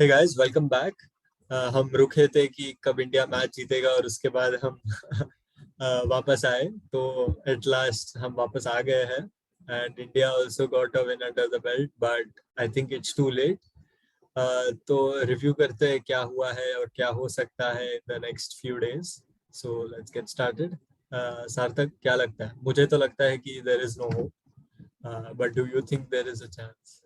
Hey guys welcome back. हम रुके थे कि कब इंडिया मैच जीतेगा और उसके बाद हम वापस आए। तो एट लास्ट हम वापस आ गए हैं and India also got a win under the belt but I think it's too late. तो रिव्यू करते हैं क्या हुआ है और क्या हो सकता है in the next few days. So let's get started. Sarthak, क्या लगता है? मुझे तो लगता है कि there is no hope, but do you think there is a chance?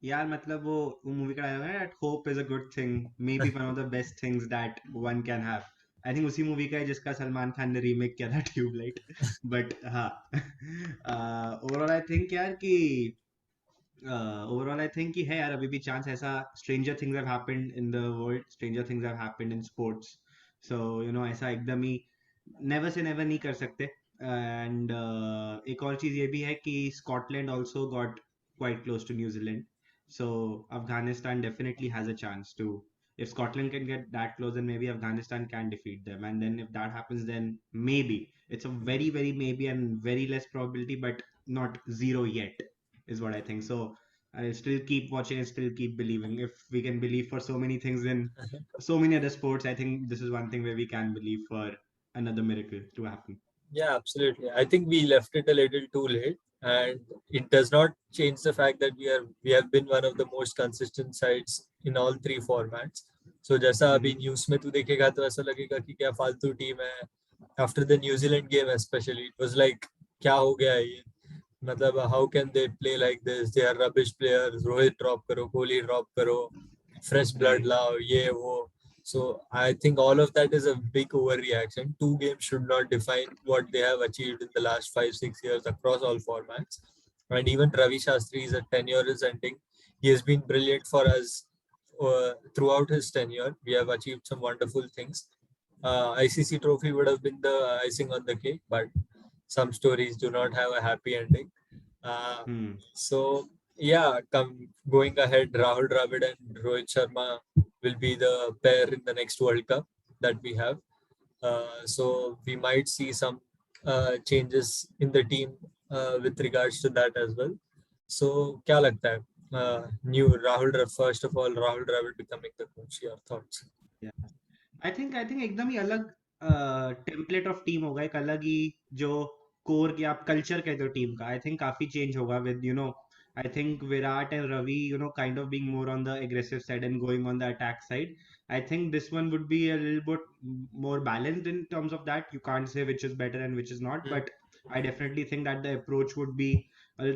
यार मतलब वो मूवी का डायलॉग है that hope is a good thing may be one of the best things that one can have. I think उसी movie का है जिसका सलमान खान ने रीमेक किया था ट्यूबलाइट। बट हाँ, ओवरऑल आई थिंक यार कि ओवरऑल आई थिंक कि है यार अभी भी चांस ऐसा। Stranger things have happened in the world, stranger things have happened in sports. So ऐसा एकदम ही नेवर से नेवर नहीं कर सकते। एंड एक और चीज ये भी है कि Scotland also got quite close to New Zealand. So Afghanistan definitely has a chance to. If Scotland can get that close, then maybe Afghanistan can defeat them. And then if that happens, then maybe it's a very, very maybe and very less probability, but not zero yet, is what I think. So I still keep watching and still keep believing. If we can believe for so many things in so many other sports, I think this is one thing where we can believe for another miracle to happen. Yeah, absolutely. I think we left it a little too late, and it does not change the fact that we have been one of the most consistent sides in all three formats. So जैसा अभी Mm-hmm. News में तू देखेगा तो ऐसा लगेगा कि क्या फालतू टीम है. After the New Zealand game especially, it was like क्या हो गया है ये? मतलब how can they play like this? They are rubbish players. Rohit drop करो, कोहली ड्रॉप करो, fresh blood Right. लाओ, ये वो. So I think all of that is a big overreaction. Two games should not define what they have achieved in the last 5, 6 years across all formats. And even Ravi Shastri's tenure is ending. He has been brilliant for us throughout his tenure. We have achieved some wonderful things. ICC trophy would have been the icing on the cake, but some stories do not have a happy ending. Uh, Hmm. so yeah, going ahead, Rahul Dravid and Rohit Sharma will be the pair in the next World Cup that we have. So we might see some changes in the team with regards to that as well. So क्या लगता है? New first of all, Rahul Dravid becoming the coach. Your thoughts? I think एकदम ही अलग template of team होगा, एक अलग ही जो core की आप कल्चर कहते हो टीम का। आई थिंक काफी चेंज होगा with I think Virat and Ravi kind of being more on the aggressive side and going on the attack side. I think this one would be a little bit more balanced in terms of that. You can't say which is better and which is not, Hmm. but I definitely think that the approach would be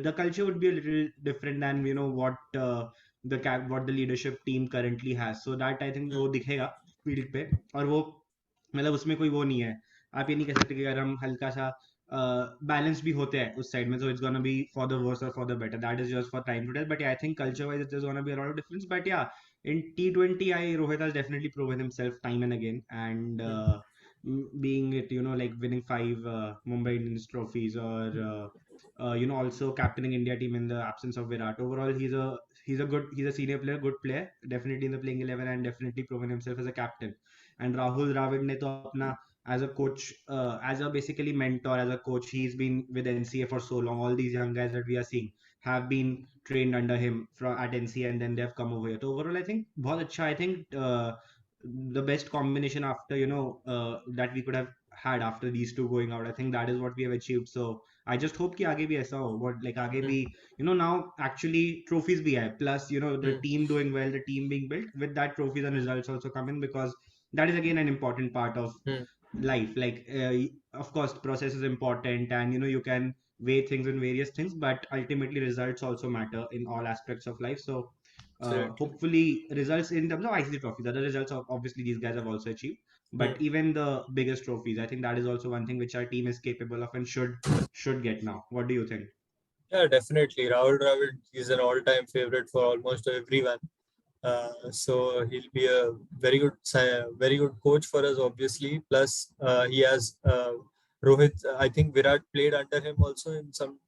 the culture would be a little different than what the leadership team currently has. So that I think वो दिखेगा field पे। और वो मतलब उसमें कोई वो नहीं है। आप ये नहीं कह सकते कि अगर हम हल्का सा बैलेंस भी होते हैं उस साइड में, so it's gonna be for the worse or for the better. That is just for time to tell. But yeah, I think culture wise there's gonna be a lot of difference. But yeah, in T20, Rohit has definitely proven himself time and again, and Hmm. being it like winning five Mumbai Indians trophies, or also captaining India team in the absence of Virat. Overall, he's a senior player, good player, definitely in the playing 11, and definitely proven himself as a captain. And Rahul Dravid ने तो अपना as a coach, as a basically mentor, as a coach, he's been with NCA for so long. All these young guys that we are seeing have been trained under him from at NCA, and then they've come over here. So overall, I think बहुत अच्छा. I think the best combination after that we could have had after these two going out. I think that is what we have achieved. So I just hope कि आगे भी ऐसा हो. What like आगे Hmm. भी now actually trophies भी है. Plus the Hmm. team doing well, the team being built. With that, trophies and results also come in, because that is again an important part of Hmm. life. Like of course process is important, and you can weigh things in various things, but ultimately results also matter in all aspects of life. So Absolutely. hopefully results in terms of ICC trophies, other results obviously these guys have also achieved, but Hmm. even the biggest trophies, I think that is also one thing which our team is capable of and should get now. What do you think? Yeah, definitely. Rahul Dravid is an all-time favorite for almost everyone. So he'll be a very good coach for us, obviously. Plus, he has Rohit. I think Virat played under him also in some,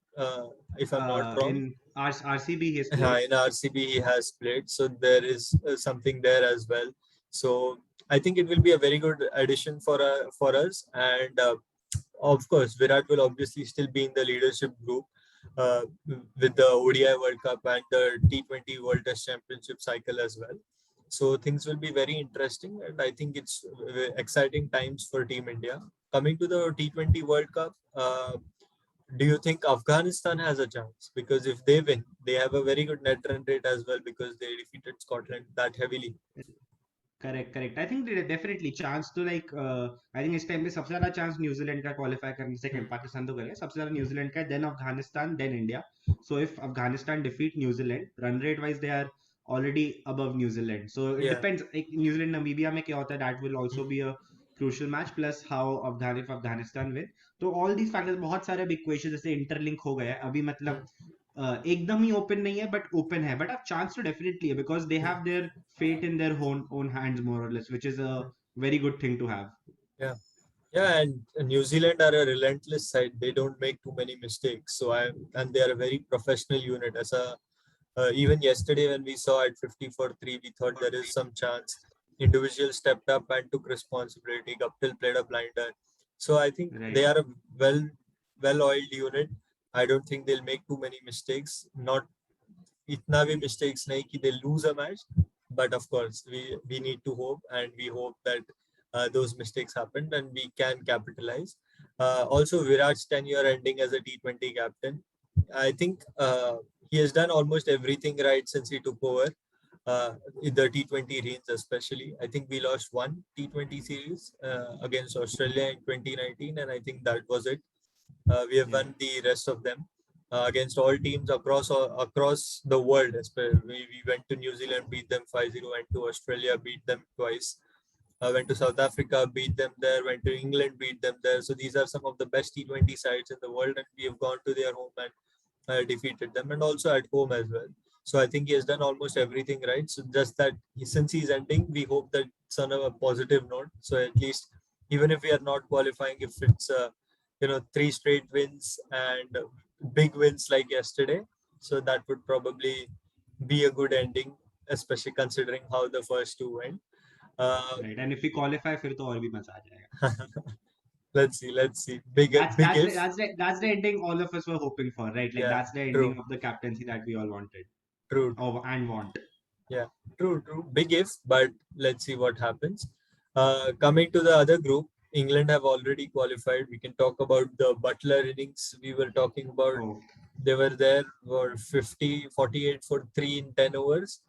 if I'm not wrong. In RCB he has played. In RCB, he has played. So there is something there as well. So I think it will be a very good addition for us. And of course, Virat will obviously still be in the leadership group uh, with the ODI World Cup and the T20 World Test Championship cycle as well. So things will be very interesting, and I think it's exciting times for Team India. Coming to the T20 World Cup, do you think Afghanistan has a chance? Because if they win, they have a very good net run rate as well because they defeated Scotland that heavily. Correct correct I think definitely chance तो like I think इस time पे सबसे ज्यादा chance New Zealand का qualify करने से Hmm. Pakistan तो करेगा सबसे ज्यादा Hmm. न्यूजीलैंड का then Afghanistan then India so if Afghanistan defeat New Zealand run rate wise they are already above New Zealand so it Yeah. Depends एक न्यूजीलैंड नामीबिया में क्या होता है that will also Hmm. Be a crucial match plus how Afghanistan win तो all these factors बहुत सारे अब equation जैसे इंटरलिंक हो गए हैं अभी मतलब Hmm. एकदम ही ओपन नहीं है बट ओपन है बट अब चांस तो डेफिनेटली है because they have Hmm. There fate in their own hands more or less, which is a Hmm. very good thing to have. Yeah. Yeah, and New Zealand are a relentless side. They don't make too many mistakes. And they are a very professional unit. Even yesterday when we saw at 50 for 3, we thought there is some chance. Individual stepped up and took responsibility. Guptill played a blinder. So I think they Right. are a well-oiled unit. I don't think they'll make too many mistakes. Not इतना भी mistakes नहीं कि they lose a match, but of course we need to hope, and we hope that those mistakes happened and we can capitalize. Also, Virat's tenure ending as a T20 captain, I think he has done almost everything right since he took over. In the T20 reigns, especially, I think we lost one T20 series against Australia in 2019, and I think that was it. We have Yeah. won the rest of them against all teams across the world. We went to New Zealand, beat them 5-0, went to Australia, beat them twice, went to South Africa, beat them there, went to England, beat them there. So these are some of the best T20 sides in the world, and we have gone to their home and defeated them, and also at home as well. So I think he has done almost everything right. So just that since he's ending, we hope that it's on a positive note. So at least even if we are not qualifying, if it's 3 straight wins and big wins like yesterday, so that would probably be a good ending, especially considering how the first two went. Uh, Right. And if we qualify, फिर तो और भी मजा आ जाएगा. let's see. Big if. That's the ending all of us were hoping for, right? Like Yeah, that's the ending true, of the captaincy that we all wanted, true. and want. Yeah, true, true. Big if, but let's see what happens. Coming to the other group, England have already qualified. We can talk about the Butler innings we were talking about. Oh, They were there for 48 for 3 in 10 overs,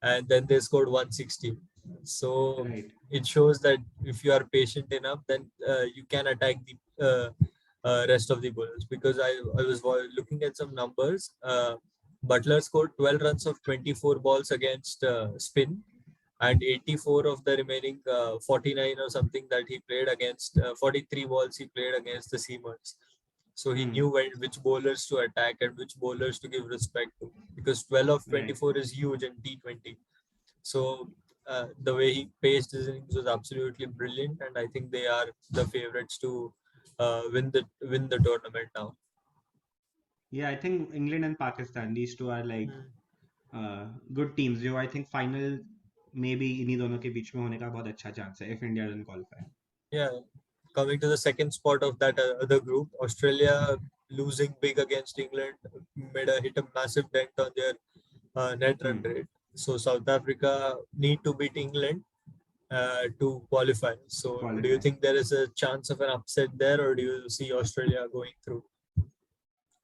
and then they scored 160. So right. it shows that if you are patient enough, then you can attack the rest of the bowlers. Because I was looking at some numbers. Butler scored 12 runs of 24 balls against spin, and 84 of the remaining 49 or something that he played against 43 balls he played against the seamers. So he Hmm. knew which bowlers to attack and which bowlers to give respect to, because 12 of Right. 24 is huge in T20. So the way he paced his innings was absolutely brilliant, and I think they are the favorites to win the tournament now. Yeah, I think England and Pakistan, these two are like Hmm. good teams. जो I think final maybe इन्हीं दोनों के बीच में होने का बहुत अच्छा chance है if India doesn't qualify. Yeah, coming to the second spot of that other group, Australia losing big against England hit a massive dent on their net run Hmm. rate. So South Africa need to beat England to qualify. To So do you qualify. think there is a chance of an upset there, or do you see Australia going through?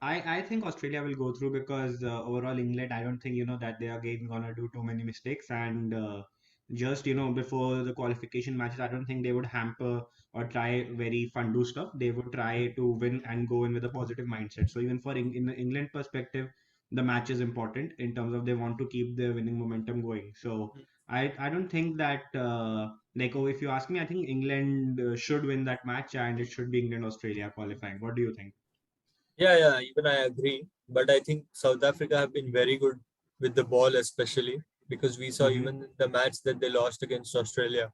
I think Australia will go through because overall England, I don't think that they are again gonna do too many mistakes and just before the qualification matches, I don't think they would hamper or try very fun do stuff. They would try to win and go in with a positive mindset. So even for in the England perspective, the match is important in terms of they want to keep their winning momentum going. So I don't think that like if you ask me, I think England should win that match and it should be England Australia qualifying. What do you think? Yeah, yeah, even I agree. But I think South Africa have been very good with the ball, especially because we saw Mm-hmm. even in the match that they lost against Australia,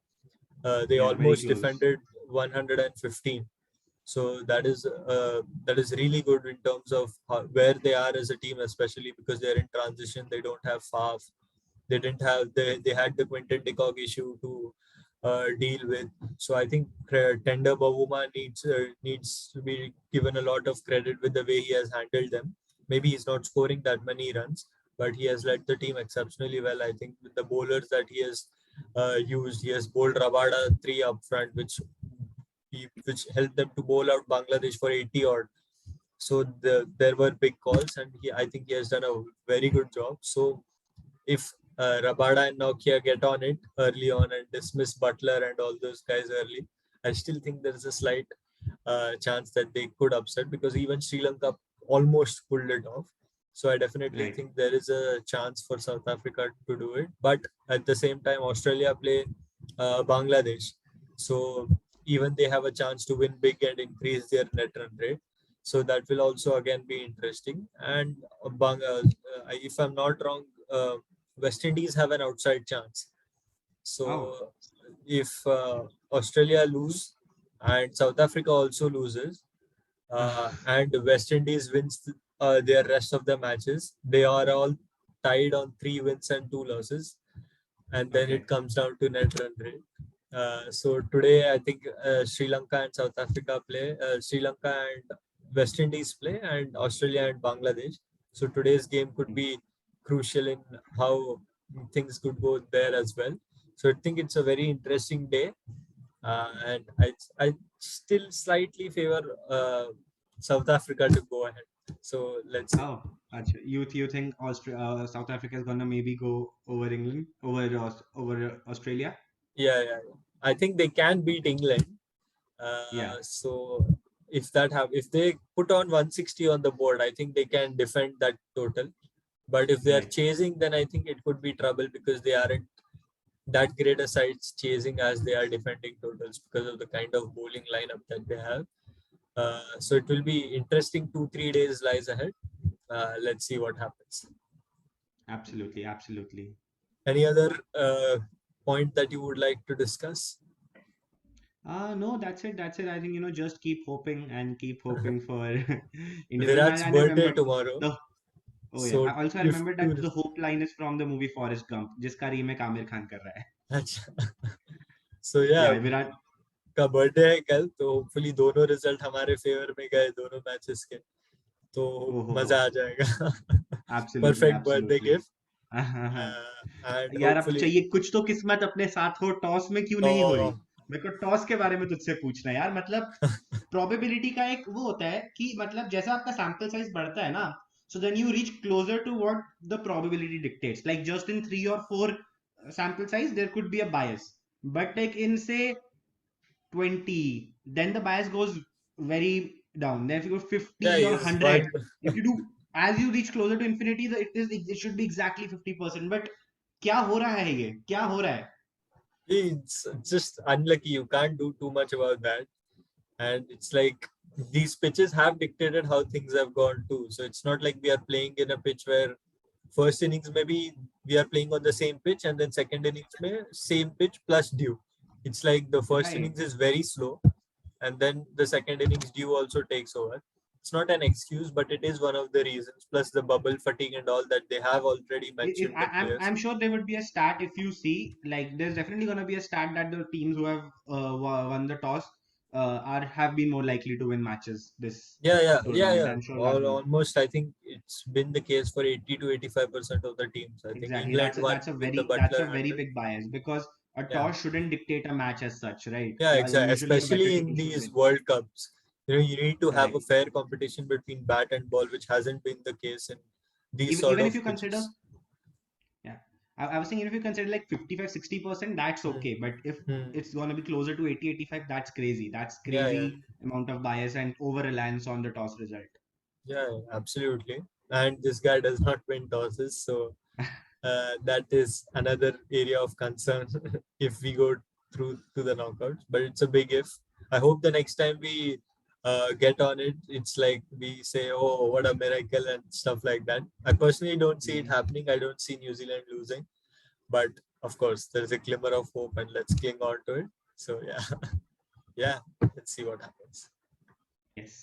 they Yeah, very almost close. defended 115. So that is really good in terms of where they are as a team, especially because they're in transition. They don't have Faf. They had the Quinton de Kock issue to deal with. So I think Tender Bavuma needs to be given a lot of credit with the way he has handled them. Maybe he's not scoring that many runs, but he has led the team exceptionally well. I think with the bowlers that he has used, he has bowled Rabada three up front, which helped them to bowl out Bangladesh for 80 odd. So there were big calls, and I think he has done a very good job. So if Rabada and Nokia get on it early on and dismiss Butler and all those guys early, I still think there is a slight chance that they could upset, because even Sri Lanka almost pulled it off. So I definitely Right. think there is a chance for South Africa to do it. But at the same time, Australia play Bangladesh. So even they have a chance to win big and increase their net run rate. So that will also again be interesting. And if I'm not wrong, West Indies have an outside chance. Oh. So if Australia lose and South Africa also loses, and West Indies wins their rest of the matches, they are all tied on 3 wins and 2 losses, and then Okay. it comes down to net run rate. So today, I think Sri Lanka and South Africa play, Sri Lanka and West Indies play, and Australia and Bangladesh. So today's game could be crucial in how things could go there as well. So I think it's a very interesting day, and I still slightly favor South Africa to go ahead. So let's see. Oh, acha. You think South Africa is gonna maybe go over England, over Australia? Yeah. I think they can beat England. Yeah. So if they put on 160 on the board, I think they can defend that total. But if they are Right. chasing, then I think it could be trouble, because they aren't that great a sides chasing as they are defending totals, because of the kind of bowling lineup that they have. So it will be interesting. 2 3 days lies ahead. Let's see what happens. Absolutely. Absolutely. Any other point that you would like to discuss? No, that's it. That's it. I think, just keep hoping and keep hoping for India to win. Virat's And I birthday remember tomorrow. the oh yeah. So I if remember that to the Hope line is from the movie Forrest Gump, जिसका remake Aamir Khan कर रहा है. अच्छा सो या Yeah, Virat. का birthday है कल, तो होपफुली दोनों रिजल्ट हमारे फेवर में गए दोनों मैचेस के, तो Oh, ho, मजा ho. आ जाएगा. Absolutely, perfect birthday absolutely. Gift and यार अब होपफुली. चाहिए कुछ तो किस्मत अपने साथ हो. टॉस में क्यों नहीं हो रही? मेरे को टॉस के बारे में तुझसे पूछना है यार. मतलब प्रोबेबिलिटी का एक वो होता है कि मतलब जैसा आपका सैंपल साइज बढ़ता है ना, so then you reach closer to what the probability dictates. Like just in 3 or 4 sample size there could be a bias, but like in say 20, then the bias goes very down. Then if you go या 50 or is one. 100, if you do, as you reach closer to infinity, it should be exactly 50%. But क्या हो रहा है ये? क्या हो रहा है? It's just unlucky, you can't do too much about that. And it's like these pitches have dictated how things have gone too. So it's not like we are playing in a pitch where first innings maybe we are playing on the same pitch, and then second innings may same pitch plus dew. It's like the first Right. innings is very slow, and then the second innings dew also takes over. It's not an excuse, but it is one of the reasons. Plus the bubble fatigue and all that they have already mentioned, the players. I'm sure there would be a stat if you see, like there's definitely gonna be a stat that the teams who have won the toss are have been more likely to win matches this tournament. Yeah. I'm sure that will Almost, I think it's been the case for 80 to 85% of the teams. I think exactly. England won with the That's Butler a very 100. big bias because a Yeah, toss shouldn't dictate a match as such, right? yeah, Yeah, exactly. usually a better Especially team in should these win. World Cups, you need to have Correct. a fair competition between bat and ball, which hasn't been the case in these sort Even of if you consider, pitches. yeah, I was saying if you consider like 55-60%, that's Hmm. okay. But if Hmm. it's gonna be closer to 80-85, that's crazy. That's Yeah. crazy amount of bias and over reliance on the toss result. Absolutely. And this guy does not win tosses, so that is another area of concern if we go through to the knockouts. But it's a big if. I hope the next time we get on it, it's like we say, "Oh, what a miracle" and stuff like that. I personally don't see it Mhm. happening. I don't see New Zealand losing, but of course, there is a glimmer of hope, and let's cling on to it. So yeah, yeah. Let's see what happens. Yes.